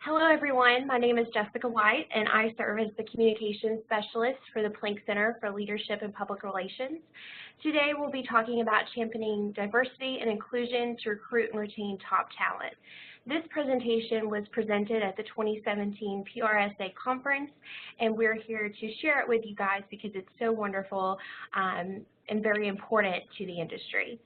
Hello, everyone. My name is Jessica White, and I serve as the Communications Specialist for the Planck Center for Leadership and Public Relations. Today, we'll be talking about championing diversity and inclusion to recruit and retain top talent. This presentation was presented at the 2017 PRSA conference, and we're here to share it with you guys because it's so wonderful and very important to the industry.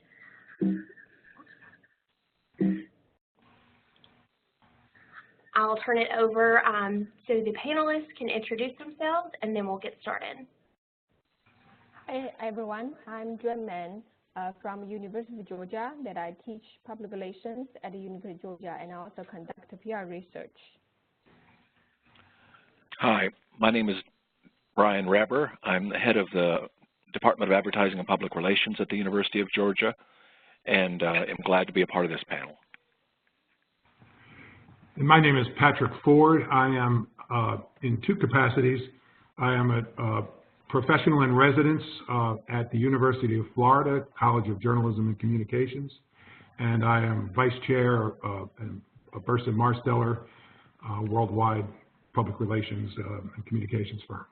I'll turn it over so the panelists can introduce themselves, and then we'll get started. Hi, everyone. I'm Juan Man from University of Georgia, that I teach public relations at the University of Georgia and also conduct PR research. Hi, my name is Brian Rabber. I'm the head of the Department of Advertising and Public Relations at the University of Georgia, and am glad to be a part of this panel. And my name is Patrick Ford. I am in two capacities. I am a professional in residence at the University of Florida College of Journalism and Communications, and I am vice chair of Burson-Marsteller worldwide public relations and communications firm.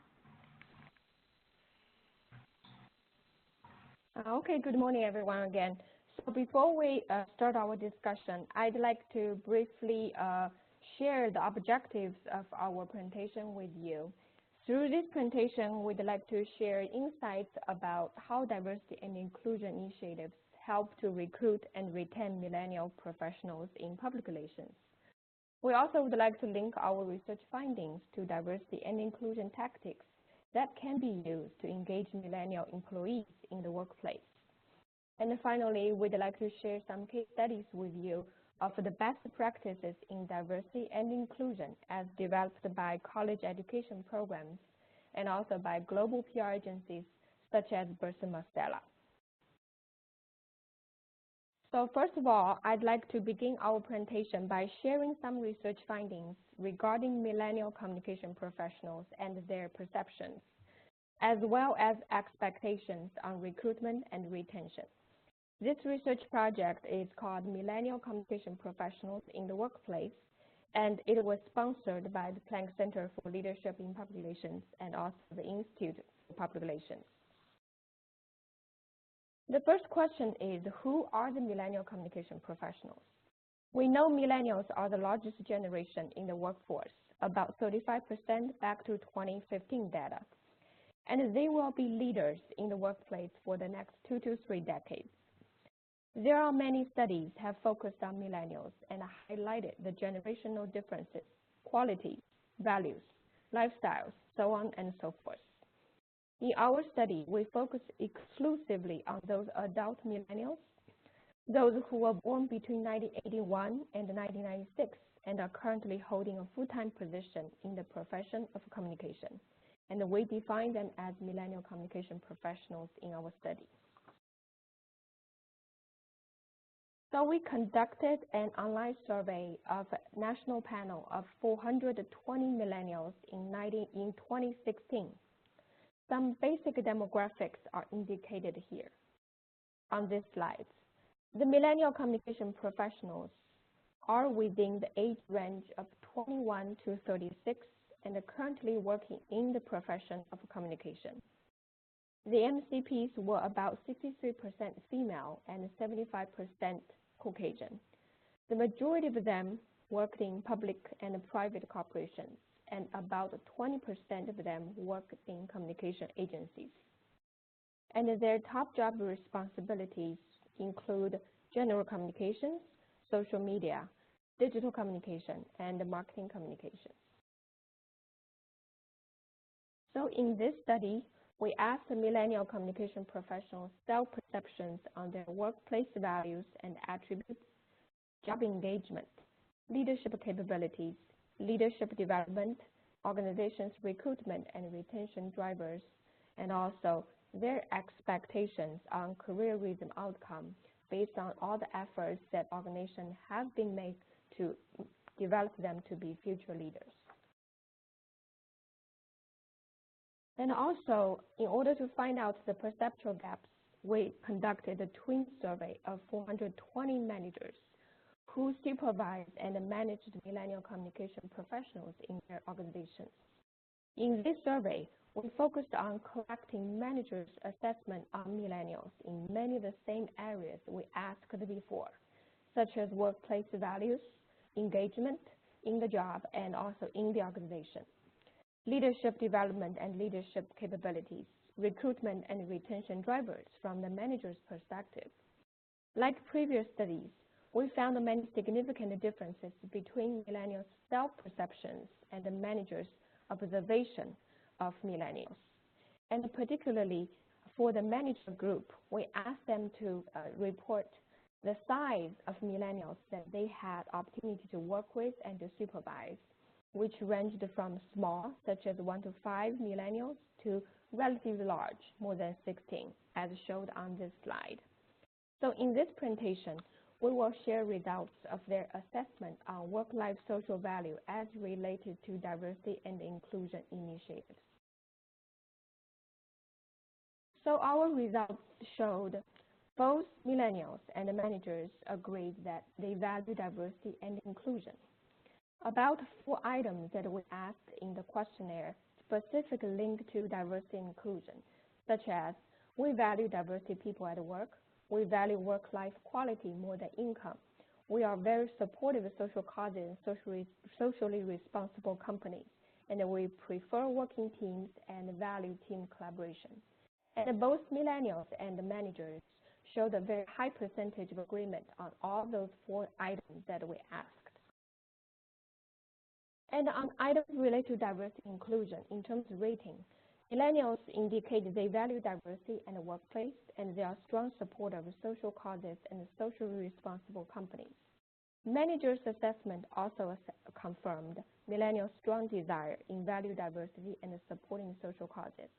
Okay, good morning, everyone, again. So before we start our discussion, I'd like to briefly share the objectives of our presentation with you. Through this presentation, we'd like to share insights about how diversity and inclusion initiatives help to recruit and retain millennial professionals in public relations. We also would like to link our research findings to diversity and inclusion tactics that can be used to engage millennial employees in the workplace. And finally, we'd like to share some case studies with you of the best practices in diversity and inclusion as developed by college education programs and also by global PR agencies such as Burson-Marsteller. So first of all, I'd like to begin our presentation by sharing some research findings regarding millennial communication professionals and their perceptions, as well as expectations on recruitment and retention. This research project is called Millennial Communication Professionals in the Workplace, and it was sponsored by the Planck Center for Leadership in Public Relations and also the Institute for Public Relations. The first question is, who are the millennial communication professionals? We know millennials are the largest generation in the workforce, about 35% back to 2015 data, and they will be leaders in the workplace for the next 2 to 3 decades. There are many studies have focused on millennials and highlighted the generational differences, qualities, values, lifestyles, so on and so forth. In our study, we focus exclusively on those adult millennials, those who were born between 1981 and 1996 and are currently holding a full-time position in the profession of communication. And we define them as millennial communication professionals in our study. So we conducted an online survey of a national panel of 420 millennials in 2016. Some basic demographics are indicated here on this slide. The millennial communication professionals are within the age range of 21 to 36 and are currently working in the profession of communication. The MCPs were about 63% female and 75% Caucasian. The majority of them worked in public and private corporations, and about 20% of them worked in communication agencies. And their top job responsibilities include general communications, social media, digital communication, and marketing communications. So in this study, we asked the millennial communication professionals self-perceptions on their workplace values and attributes, job engagement, leadership capabilities, leadership development, organizations recruitment and retention drivers, and also their expectations on careerism outcome based on all the efforts that organizations have been made to develop them to be future leaders. And also, in order to find out the perceptual gaps, we conducted a twin survey of 420 managers who supervise and manage the millennial communication professionals in their organizations. In this survey, we focused on collecting managers' assessment on millennials in many of the same areas we asked before, such as workplace values, engagement in the job, and also in the organization, leadership development and leadership capabilities, recruitment and retention drivers from the manager's perspective. Like previous studies, we found many significant differences between millennials' self-perceptions and the managers' observation of millennials. And particularly for the manager group, we asked them to report the size of millennials that they had opportunity to work with and to supervise, which ranged from small, such as 1 to 5 millennials, to relatively large, more than 16, as showed on this slide. So in this presentation, we will share results of their assessment on work-life social value as related to diversity and inclusion initiatives. So our results showed both millennials and the managers agreed that they value diversity and inclusion. About 4 items that we asked in the questionnaire specifically linked to diversity and inclusion, such as we value diversity people at work, we value work-life quality more than income, we are very supportive of social causes and socially responsible companies, and we prefer working teams and value team collaboration. And both millennials and the managers showed a very high percentage of agreement on all those 4 items that we asked. And on items related to diversity and inclusion, in terms of rating, millennials indicate they value diversity in the workplace, and they are strong supporters of social causes and socially responsible companies. Managers' assessment also confirmed millennials' strong desire in value diversity and supporting social causes.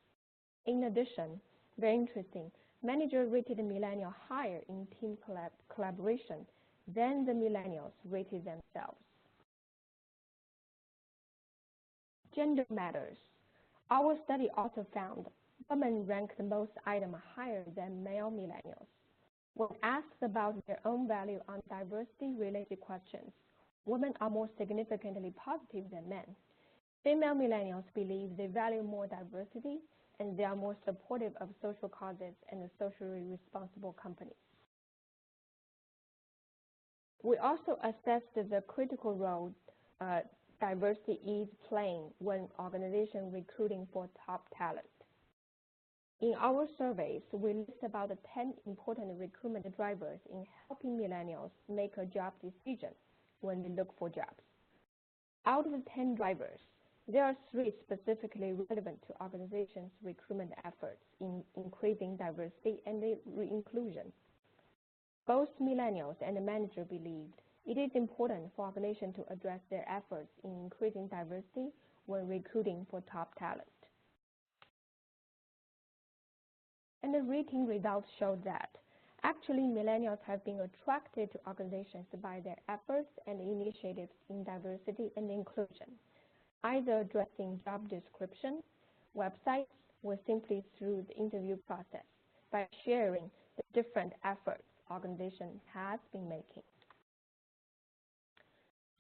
In addition, very interesting, managers rated the millennial higher in team collaboration than the millennials rated themselves. Gender matters. Our study also found women ranked most items higher than male millennials. When asked about their own value on diversity-related questions, women are more significantly positive than men. Female millennials believe they value more diversity, and they are more supportive of social causes and socially responsible companies. We also assessed the critical role diversity is playing when organizations recruiting for top talent. In our surveys, we list about 10 important recruitment drivers in helping millennials make a job decision when they look for jobs. Out of the 10 drivers, there are 3 specifically relevant to organizations' recruitment efforts in increasing diversity and inclusion. Both millennials and the manager believed it is important for organizations to address their efforts in increasing diversity when recruiting for top talent. And the rating results showed that actually millennials have been attracted to organizations by their efforts and initiatives in diversity and inclusion, either addressing job description, websites, or simply through the interview process by sharing the different efforts organization has been making.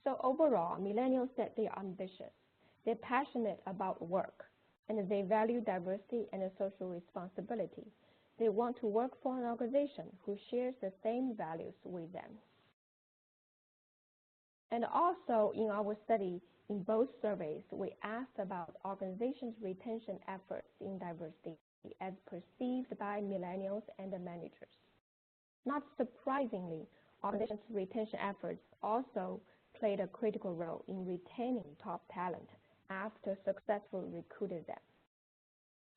So overall, millennials said they are ambitious, they're passionate about work, and they value diversity and social responsibility. They want to work for an organization who shares the same values with them. And also in our study, in both surveys, we asked about organizations' retention efforts in diversity as perceived by millennials and the managers. Not surprisingly, organizations' retention efforts also played a critical role in retaining top talent after successfully recruited them.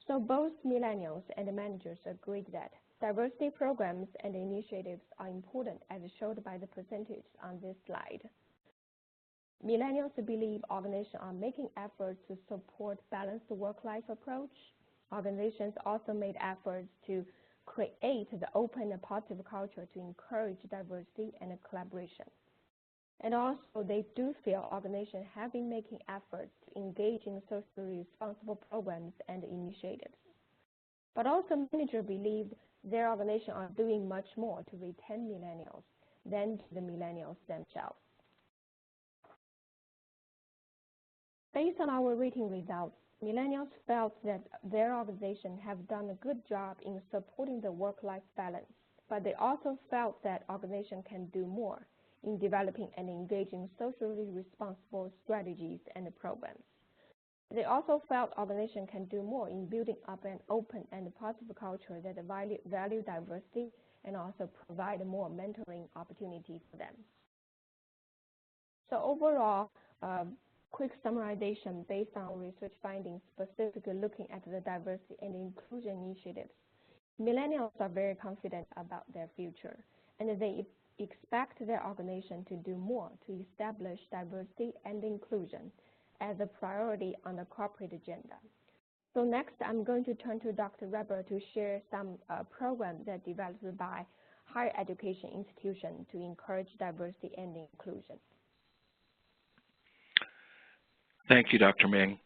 So both millennials and the managers agreed that diversity programs and initiatives are important as shown by the percentage on this slide. Millennials believe organizations are making efforts to support balanced work-life approach. Organizations also made efforts to create the open and positive culture to encourage diversity and collaboration. And also, they do feel organizations have been making efforts to engage in socially responsible programs and initiatives. But also, managers believe their organizations are doing much more to retain millennials than to the millennials themselves. Based on our rating results, millennials felt that their organization have done a good job in supporting the work-life balance, but they also felt that organization can do more in developing and engaging socially responsible strategies and programs. They also felt organization can do more in building up an open and positive culture that value diversity and also provide more mentoring opportunities for them. So overall, quick summarization based on research findings specifically looking at the diversity and inclusion initiatives. Millennials are very confident about their future, and they expect their organization to do more to establish diversity and inclusion as a priority on the corporate agenda. So next, I'm going to turn to Dr. Reber to share some programs that developed by higher education institutions to encourage diversity and inclusion. Thank you, Dr. Ming.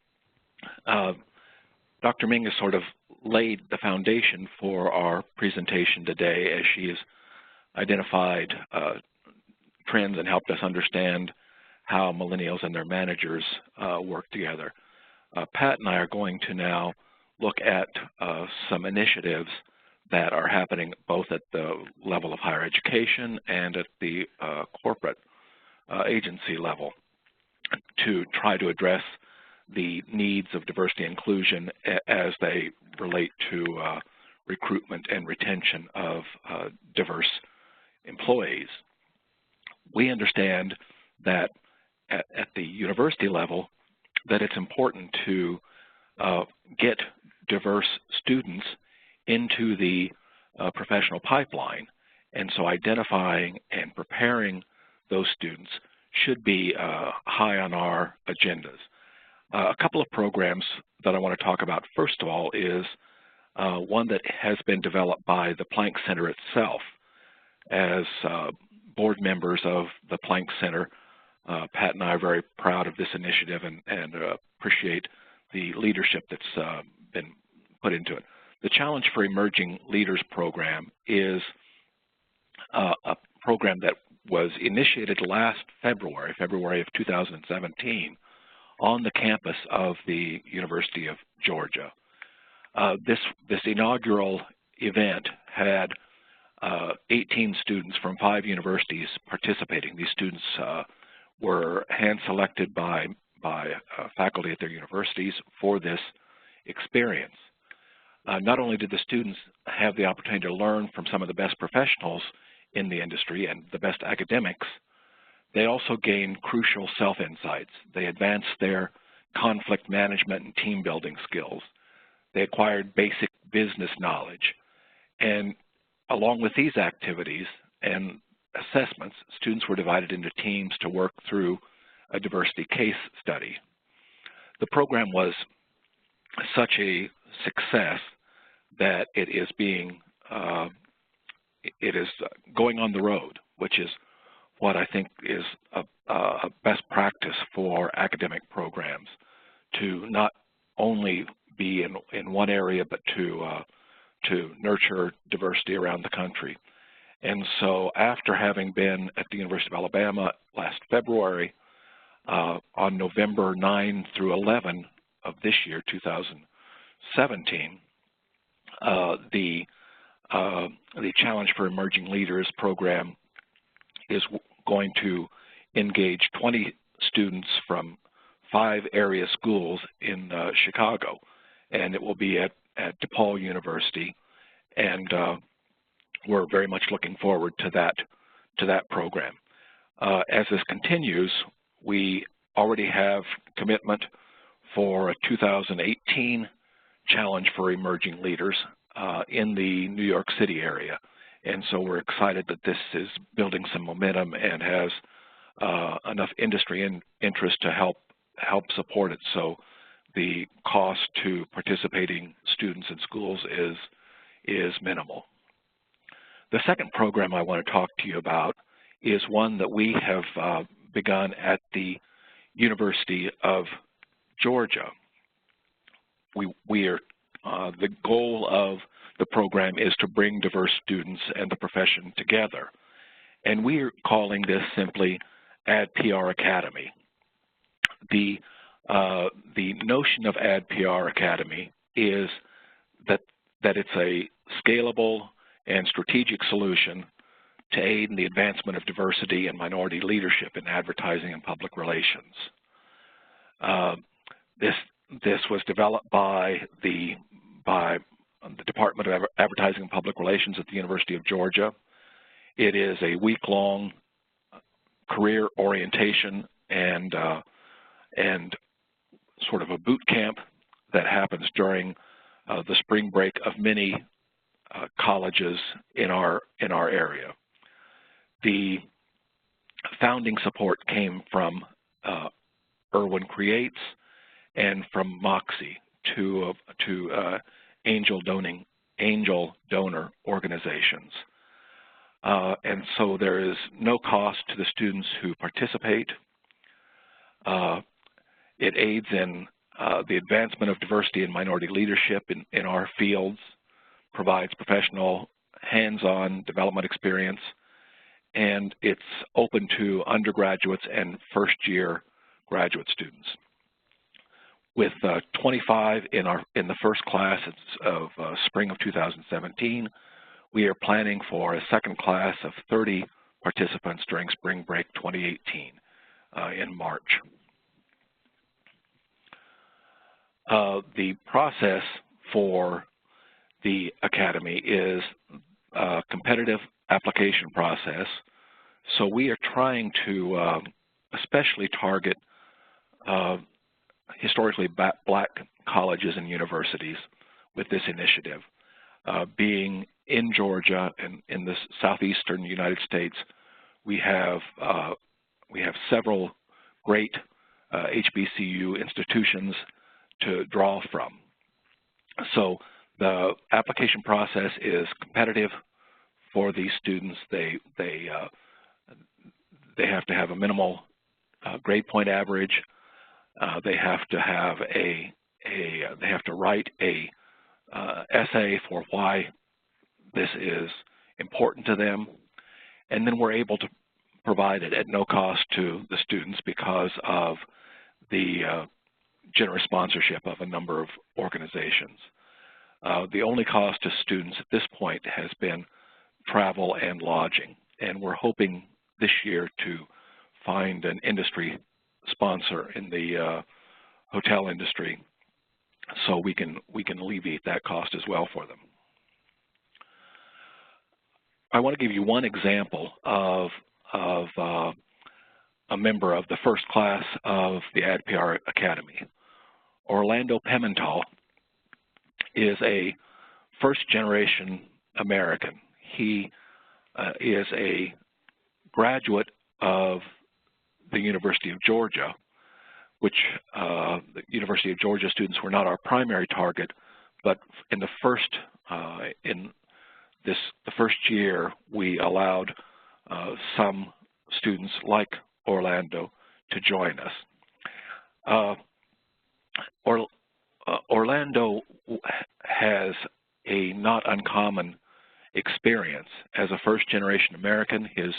Dr. Ming has sort of laid the foundation for our presentation today as she has identified trends and helped us understand how millennials and their managers work together. Pat and I are going to now look at some initiatives that are happening both at the level of higher education and at the corporate agency level to try to address the needs of diversity and inclusion as they relate to recruitment and retention of diverse employees. We understand that at the university level that it's important to get diverse students into the professional pipeline, and so identifying and preparing those students should be high on our agendas. A couple of programs that I want to talk about first of all is one that has been developed by the Planck Center itself. As board members of the Planck Center, Pat and I are very proud of this initiative and appreciate the leadership that's been put into it. The Challenge for Emerging Leaders program is a program that was initiated last February of 2017, on the campus of the University of Georgia. This inaugural event had 18 students from 5 universities participating. These students were hand-selected by faculty at their universities for this experience. Not only did the students have the opportunity to learn from some of the best professionals in the industry and the best academics, they also gained crucial self-insights. They advanced their conflict management and team building skills. They acquired basic business knowledge. And along with these activities and assessments, students were divided into teams to work through a diversity case study. The program was such a success that it is going on the road, which is what I think is a best practice for academic programs, to not only be in one area, but to nurture diversity around the country. And so after having been at the University of Alabama last February, on November 9 through 11 of this year, 2017, the Challenge for Emerging Leaders program is going to engage 20 students from 5 area schools in Chicago, and it will be at DePaul University, and we're very much looking forward to that program. As this continues, we already have commitment for a 2018 Challenge for Emerging Leaders in the New York City area. And so we're excited that this is building some momentum and has enough industry interest to help support it. So the cost to participating students and schools is minimal. The second program I want to talk to you about is one that we have begun at the University of Georgia. The goal of the program is to bring diverse students and the profession together. and we're calling this simply AdPR Academy. The notion of AdPR Academy is that it's a scalable and strategic solution to aid in the advancement of diversity and minority leadership in advertising and public relations. This was developed by the Department of Advertising and Public Relations at the University of Georgia. It is a week-long career orientation and sort of a boot camp that happens during the spring break of many colleges in our area. The founding support came from Irwin Creates and from Moxie, two angel donor organizations. And so there is no cost to the students who participate. It aids in the advancement of diversity and minority leadership in our fields, provides professional hands-on development experience, and it's open to undergraduates and first-year graduate students. With 25 in the first class of spring of 2017, we are planning for a second class of 30 participants during spring break 2018 in March. The process for the Academy is a competitive application process, so we are trying to especially target historically black colleges and universities with this initiative. Being in Georgia and in the southeastern United States, we have several great HBCU institutions to draw from. So the application process is competitive for these students. They have to have a minimal grade point average. They have to have they have to write a essay for why this is important to them, and then we're able to provide it at no cost to the students because of the generous sponsorship of a number of organizations. The only cost to students at this point has been travel and lodging, and we're hoping this year to find an industry sponsor in the hotel industry so we can alleviate that cost as well for them. I want to give you one example of a member of the first class of the AdPR Academy. Orlando Pimentel is a first-generation American. He is a graduate of the University of Georgia, which the University of Georgia students were not our primary target, but in the first year we allowed some students like Orlando to join us. Orlando has a not uncommon experience as a first-generation American. His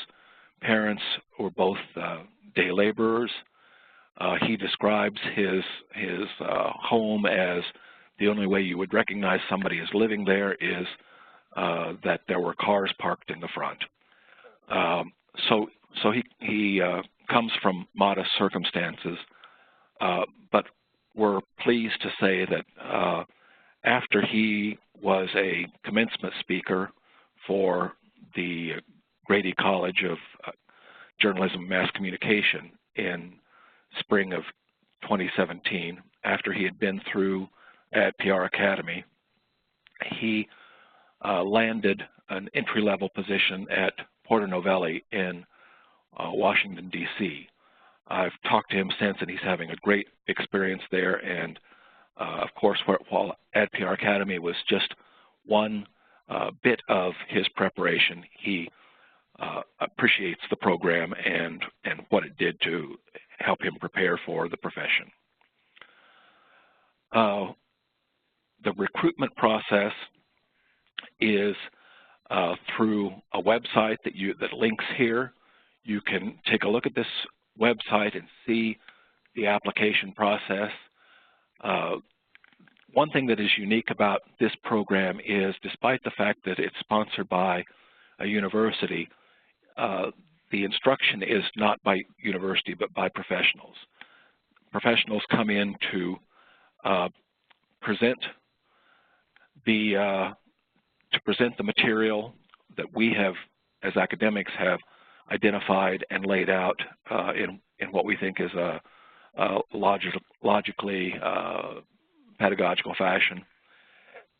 parents were both day laborers. He describes his home as the only way you would recognize somebody as living there is that there were cars parked in the front. So he comes from modest circumstances, but we're pleased to say that after he was a commencement speaker for the Grady College of Journalism and Mass Communication in spring of 2017, after he had been through AdPR Academy, he landed an entry-level position at Porter Novelli in Washington, D.C. I've talked to him since, and he's having a great experience there. And of course, while AdPR Academy was just one bit of his preparation, he appreciates the program and what it did to help him prepare for the profession. The recruitment process is through a website that links here. You can take a look at this website and see the application process. One thing that is unique about this program is, despite the fact that it's sponsored by a university, the instruction is not by university but by professionals. Professionals come in to present the material that we have, as academics, have identified and laid out in what we think is a logically pedagogical fashion.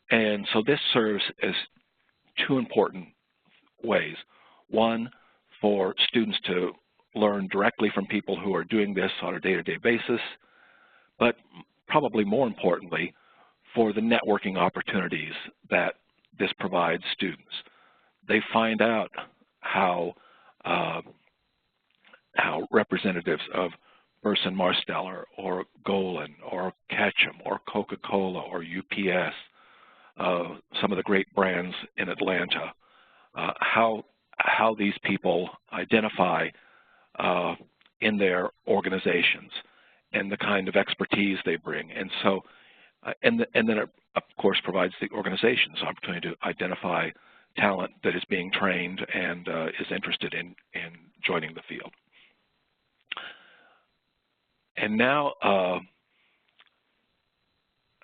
And so this serves as two important ways. One, for students to learn directly from people who are doing this on a day-to-day basis, but probably more importantly, for the networking opportunities that this provides students. They find out how representatives of Burson-Marsteller or Bowen or Ketchum or Coca-Cola or UPS, some of the great brands in Atlanta, how these people identify in their organizations and the kind of expertise they bring. And so, and then it, of course, provides the organizations opportunity to identify talent that is being trained and is interested in joining the field. And now,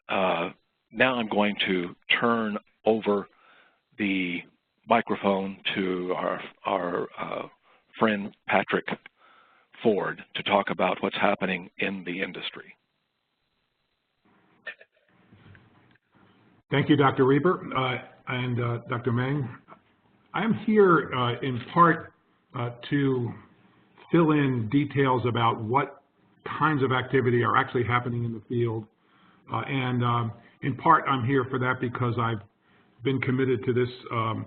now I'm going to turn over the microphone to our friend Patrick Ford to talk about what's happening in the industry. Thank you, Dr. Reber and Dr. Meng. I'm here in part to fill in details about what kinds of activity are actually happening in the field. In part, I'm here for that because I've been committed to this,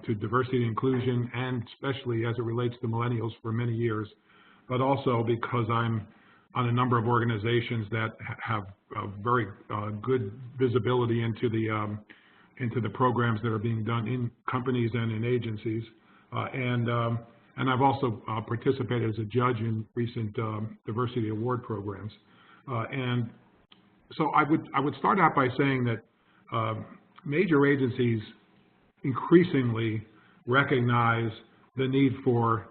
to diversity and inclusion, and especially as it relates to millennials for many years, but also because I'm on a number of organizations that have very good visibility into the programs that are being done in companies and in agencies. And I've also participated as a judge in recent diversity award programs. And so I would start out by saying that major agencies increasingly recognize the need for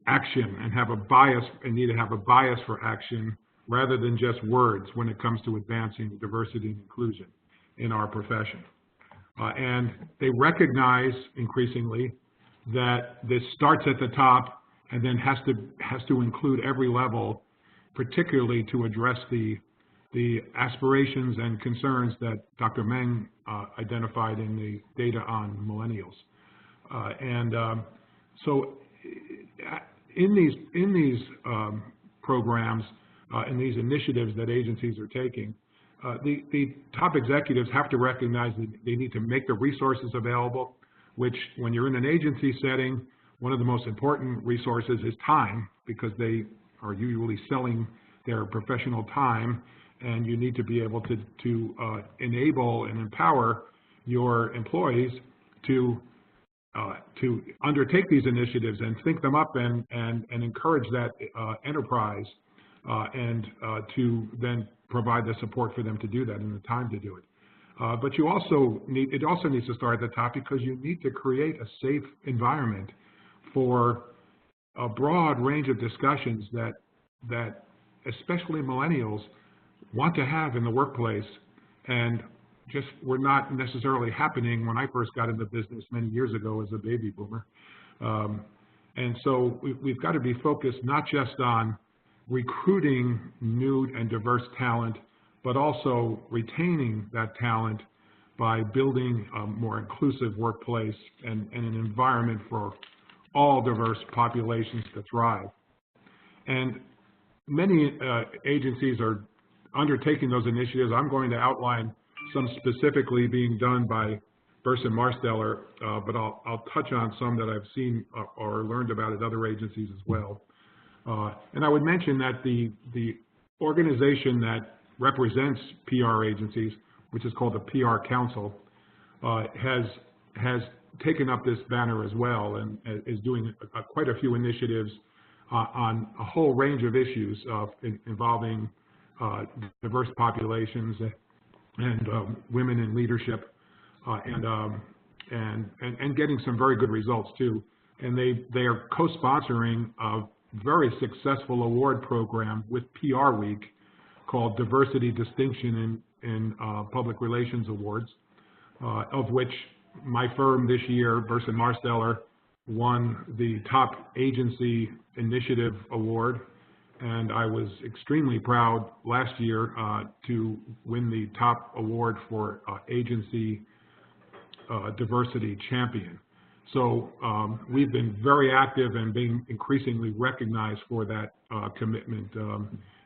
action and have a bias, and need to have a bias for action rather than just words when it comes to advancing diversity and inclusion in our profession. And they recognize increasingly that this starts at the top and then has to include every level, particularly to address the aspirations and concerns that Dr. Meng identified in the data on millennials. So in these programs, in these initiatives that agencies are taking, the top executives have to recognize that they need to make the resources available, which when you're in an agency setting, one of the most important resources is time, because they are usually selling their professional time, and you need to be able to enable and empower your employees to undertake these initiatives and think them up and encourage that enterprise and to then provide the support for them to do that and the time to do it. But it also needs to start at the top, because you need to create a safe environment for a broad range of discussions that especially millennials want to have in the workplace, and just were not necessarily happening when I first got into business many years ago as a baby boomer. And so we've got to be focused not just on recruiting new and diverse talent, but also retaining that talent by building a more inclusive workplace and an environment for all diverse populations to thrive. And many agencies are undertaking those initiatives. I'm going to outline some specifically being done by Burson-Marsteller, but I'll touch on some that I've seen or learned about at other agencies as well. And I would mention that the organization that represents PR agencies, which is called the PR Council, has taken up this banner as well and is doing quite a few initiatives on a whole range of issues involving diverse populations and women in leadership, and getting some very good results too. And they are co-sponsoring a very successful award program with PR Week called Diversity Distinction in Public Relations Awards, of which my firm this year, Burson-Marsteller, won the Top Agency Initiative Award, and I was extremely proud last year to win the top award for Agency Diversity Champion. So we've been very active and being increasingly recognized for that commitment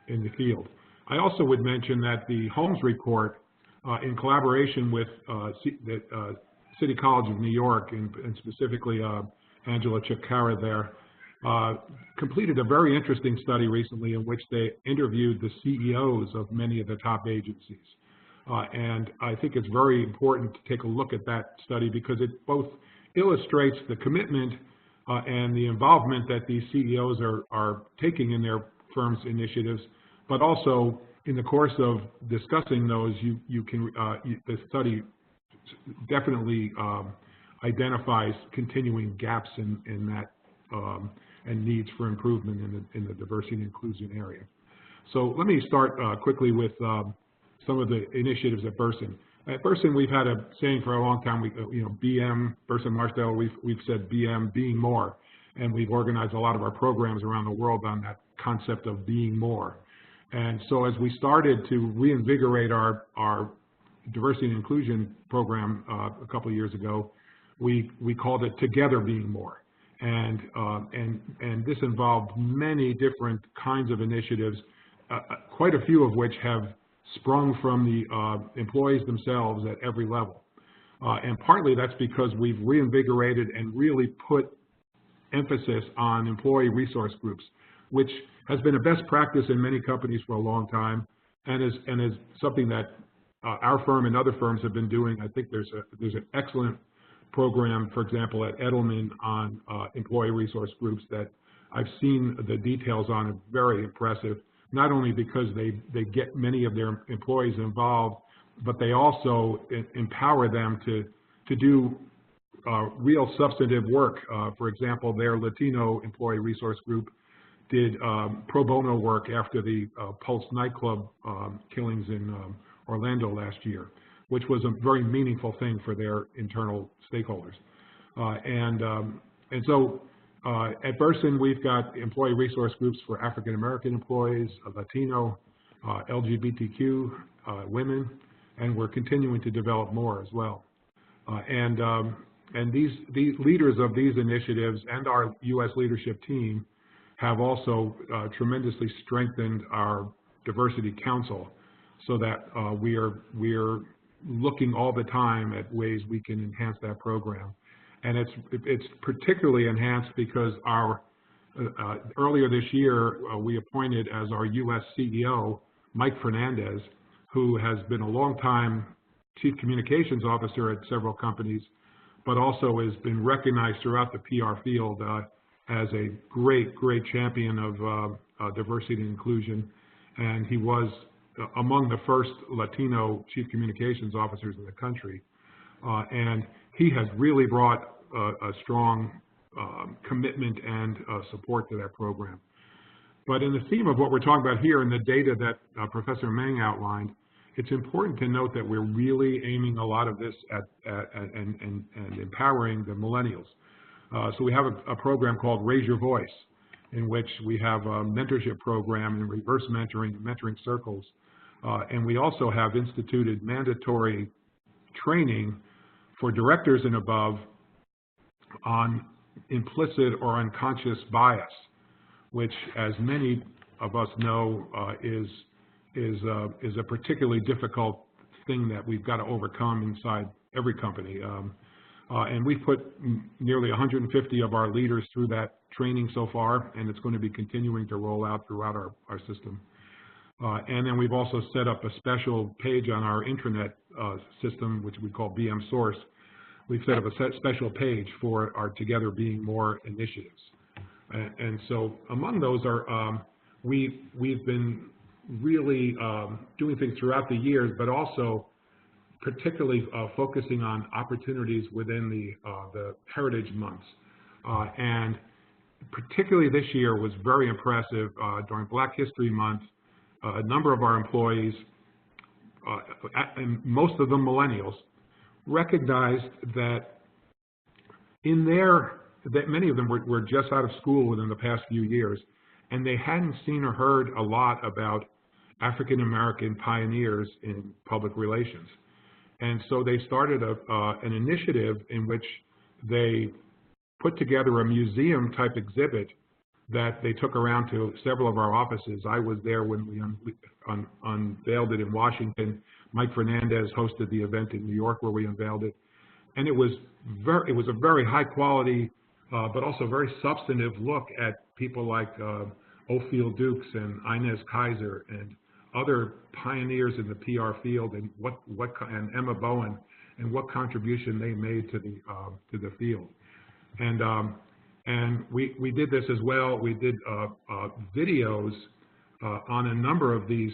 in the field. I also would mention that the Holmes Report, in collaboration with the City College of New York, and specifically Angela Chikara there, completed a very interesting study recently in which they interviewed the CEOs of many of the top agencies. And I think it's very important to take a look at that study because it both illustrates the commitment and the involvement that these CEOs are taking in their firm's initiatives, but also in the course of discussing those, the study definitely identifies continuing gaps in that and needs for improvement in the diversity and inclusion area. So let me start quickly with some of the initiatives at Burson. At Burson, we've had a saying for a long time. BM, Burson-Marsteller, we've said BM, being more, and we've organized a lot of our programs around the world on that concept of being more. And so as we started to reinvigorate our diversity and inclusion program a couple of years ago, we called it Together Being More. And this involved many different kinds of initiatives, quite a few of which have sprung from the employees themselves at every level. And partly that's because we've reinvigorated and really put emphasis on employee resource groups, which has been a best practice in many companies for a long time, and is something that our firm and other firms have been doing. I think there's an excellent program, for example, at Edelman on employee resource groups that I've seen the details on, are very impressive, not only because they get many of their employees involved, but they also empower them to do real substantive work. For example, their Latino employee resource group did pro bono work after the Pulse nightclub killings in Orlando last year, which was a very meaningful thing for their internal stakeholders. And so at Burson, we've got employee resource groups for African American employees, Latino, LGBTQ, women, and we're continuing to develop more as well. And these leaders of these initiatives and our U.S. leadership team have also tremendously strengthened our diversity council, so that we are looking all the time at ways we can enhance that program. And it's particularly enhanced because our earlier this year we appointed as our U.S. CEO Mike Fernandez, who has been a long-time chief communications officer at several companies, but also has been recognized throughout the PR field as a great champion of diversity and inclusion. And he was among the first Latino chief communications officers in the country. And he has really brought a strong commitment and support to that program. But in the theme of what we're talking about here and the data that Professor Meng outlined, it's important to note that we're really aiming a lot of this at and empowering the millennials. So we have a program called Raise Your Voice, in which we have a mentorship program and reverse mentoring circles. And we also have instituted mandatory training for directors and above on implicit or unconscious bias, which, as many of us know, is a particularly difficult thing that we've got to overcome inside every company. And we've put nearly 150 of our leaders through that training so far, and it's going to be continuing to roll out throughout our system. And then we've also set up a special page on our intranet system, which we call BM Source, we've set up a special page for our Together Being More initiatives. And so among those are, we've been really doing things throughout the years, but also particularly focusing on opportunities within the Heritage Months. And particularly this year was very impressive. During Black History Month, a number of our employees, and most of them millennials, recognized that that many of them were just out of school within the past few years, and they hadn't seen or heard a lot about African American pioneers in public relations. And so they started an initiative in which they put together a museum-type exhibit that they took around to several of our offices. I was there when we unveiled it in Washington. Mike Fernandez hosted the event in New York where we unveiled it. And it was a very high-quality, but also very substantive look at people like Ophir Dukes and Inez Kaiser and other pioneers in the PR field, and and Emma Bowen, and what contribution they made to the field. And we did this as well. We did videos on a number of these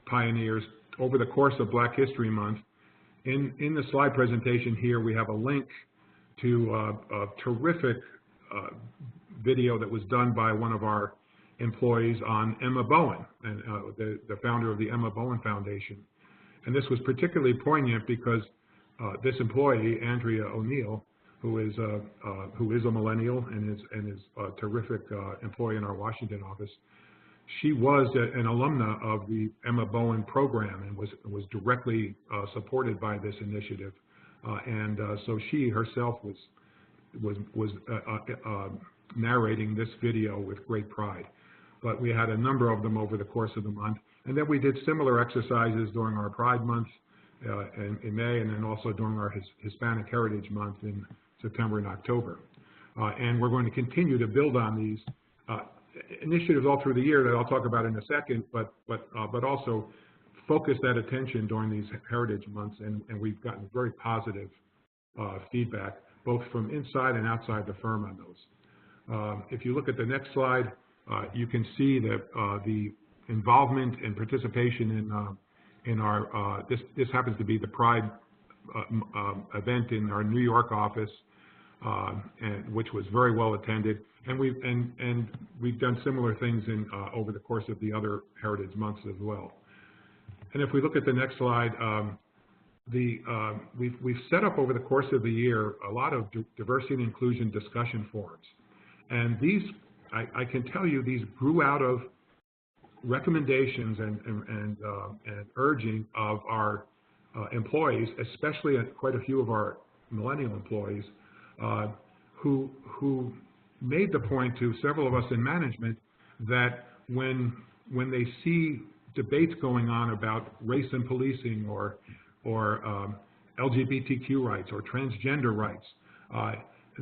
pioneers over the course of Black History Month. In the slide presentation here, we have a link to a terrific video that was done by one of our employees on Emma Bowen, and the founder of the Emma Bowen Foundation. And this was particularly poignant because this employee, Andrea O'Neill, who is a millennial and is a terrific employee in our Washington office, she was an alumna of the Emma Bowen program and was directly supported by this initiative. So she herself was narrating this video with great pride. But we had a number of them over the course of the month. And then we did similar exercises during our Pride Month in May, and then also during our Hispanic Heritage Month in September and October. And we're going to continue to build on these initiatives all through the year that I'll talk about in a second, but also focus that attention during these Heritage Months, and we've gotten very positive feedback, both from inside and outside the firm on those. If you look at the next slide, you can see that the involvement and participation in our, this happens to be the Pride event in our New York office, which was very well attended, and we've done similar things over the course of the other Heritage Months as well. And if we look at the next slide, we've set up over the course of the year a lot of diversity and inclusion discussion forums, and these, I can tell you, these grew out of recommendations and urging of our employees, especially quite a few of our millennial employees, who made the point to several of us in management that when they see debates going on about race and policing or LGBTQ rights or transgender rights,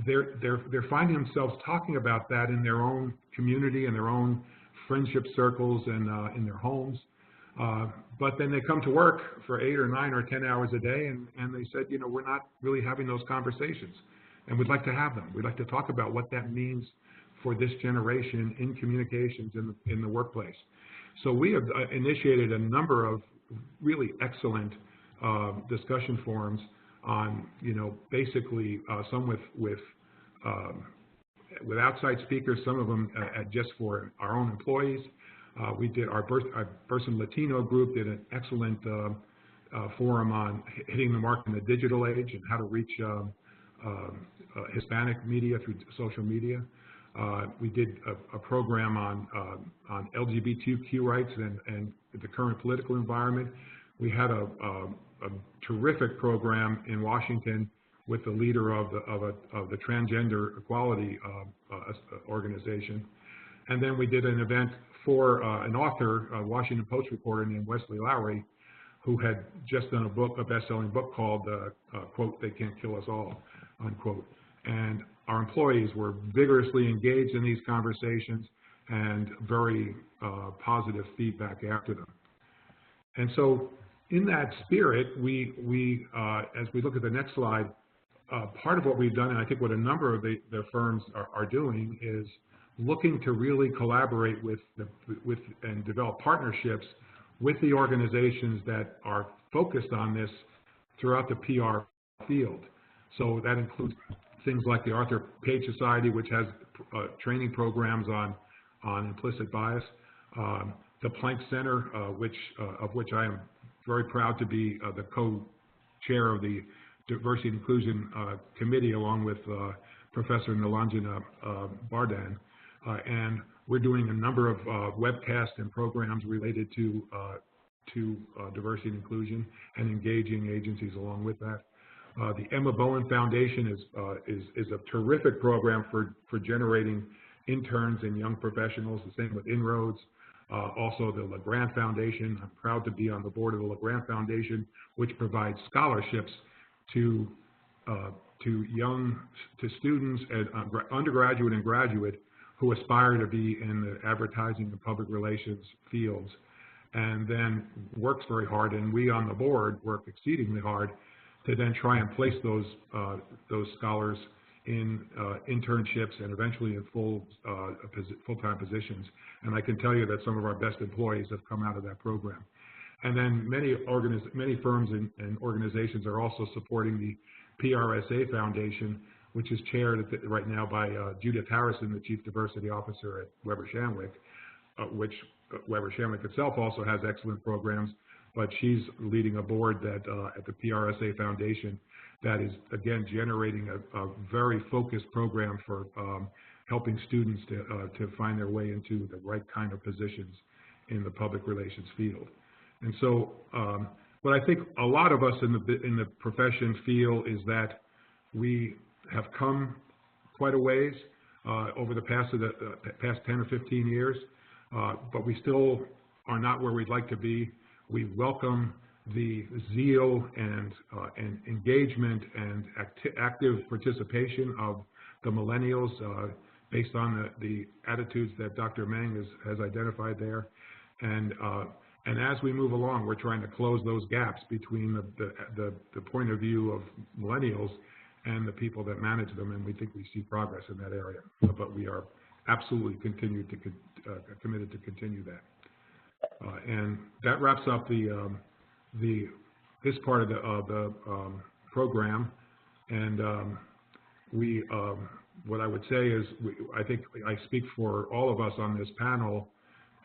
they're finding themselves talking about that in their own community and their own friendship circles and in their homes. But then they come to work for 8 or 9 or 10 hours a day, and they said, we're not really having those conversations, and we'd like to have them. We'd like to talk about what that means for this generation in communications in the workplace. So we have initiated a number of really excellent discussion forums on, basically some with outside speakers, some of them just for our own employees. We did our Burson Latino group did an excellent forum on hitting the mark in the digital age and how to reach Hispanic media through social media. We did a program on LGBTQ rights and the current political environment. We had a terrific program in Washington with the leader of the Transgender Equality organization. And then we did an event for an author, a Washington Post reporter named Wesley Lowery, who had just done a best-selling book called, quote, "They Can't Kill Us All," unquote. And our employees were vigorously engaged in these conversations and very positive feedback after them. And so in that spirit, we as we look at the next slide, part of what we've done, and I think what a number of the firms are doing, is looking to really collaborate with and develop partnerships with the organizations that are focused on this throughout the PR field. So that includes things like the Arthur Page Society, which has training programs on implicit bias. The Planck Center, of which I am very proud to be the co-chair of the Diversity and Inclusion Committee, along with Professor Nilanjana Bardhan. And we're doing a number of webcasts and programs related to diversity and inclusion, and engaging agencies along with that. The Emma Bowen Foundation is a terrific program for generating interns and young professionals. The same with Inroads. Also the LeGrand Foundation. I'm proud to be on the board of the LeGrand Foundation, which provides scholarships to students, undergraduate and graduate, who aspire to be in the advertising and public relations fields, and then works very hard, and we on the board work exceedingly hard to then try and place those scholars in internships and eventually in full-time positions. And I can tell you that some of our best employees have come out of that program. And then many firms and organizations are also supporting the PRSA Foundation, which is chaired right now by Judith Harrison, the Chief Diversity Officer at Weber Shandwick, which Weber Shandwick itself also has excellent programs, but she's leading a board that at the PRSA Foundation that is, again, generating a very focused program for helping students to find their way into the right kind of positions in the public relations field. And so what I think a lot of us in the profession feel is that we have come quite a ways over the past 10 or 15 years, but we still are not where we'd like to be. We welcome the zeal and engagement and active participation of the millennials based on the attitudes that Dr. Meng has identified there. And as we move along, we're trying to close those gaps between the point of view of millennials and the people that manage them, and we think we see progress in that area. But we are absolutely committed to continue that. And that wraps up this part of the program. And what I would say is, I think I speak for all of us on this panel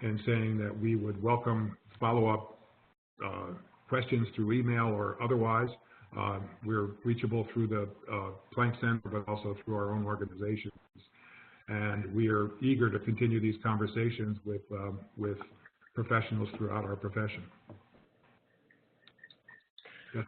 in saying that we would welcome follow-up questions through email or otherwise. We're reachable through the Planck Center, but also through our own organizations. And we are eager to continue these conversations with professionals throughout our profession. Yes.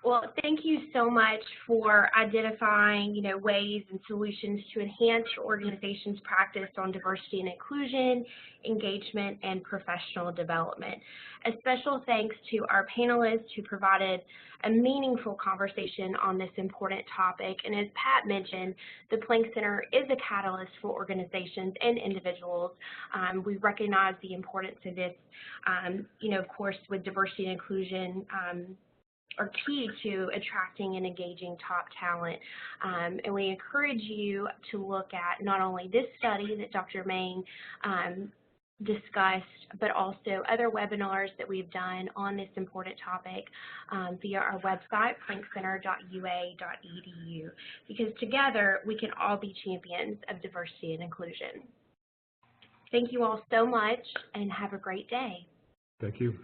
Well, thank you so much for identifying, ways and solutions to enhance your organization's practice on diversity and inclusion, engagement, and professional development. A special thanks to our panelists who provided a meaningful conversation on this important topic. And as Pat mentioned, the Planck Center is a catalyst for organizations and individuals. We recognize the importance of this, of course, with diversity and inclusion are key to attracting and engaging top talent. And we encourage you to look at not only this study that Dr. Meng discussed, but also other webinars that we've done on this important topic via our website, planckcenter.ua.edu, because together we can all be champions of diversity and inclusion. Thank you all so much, and have a great day. Thank you.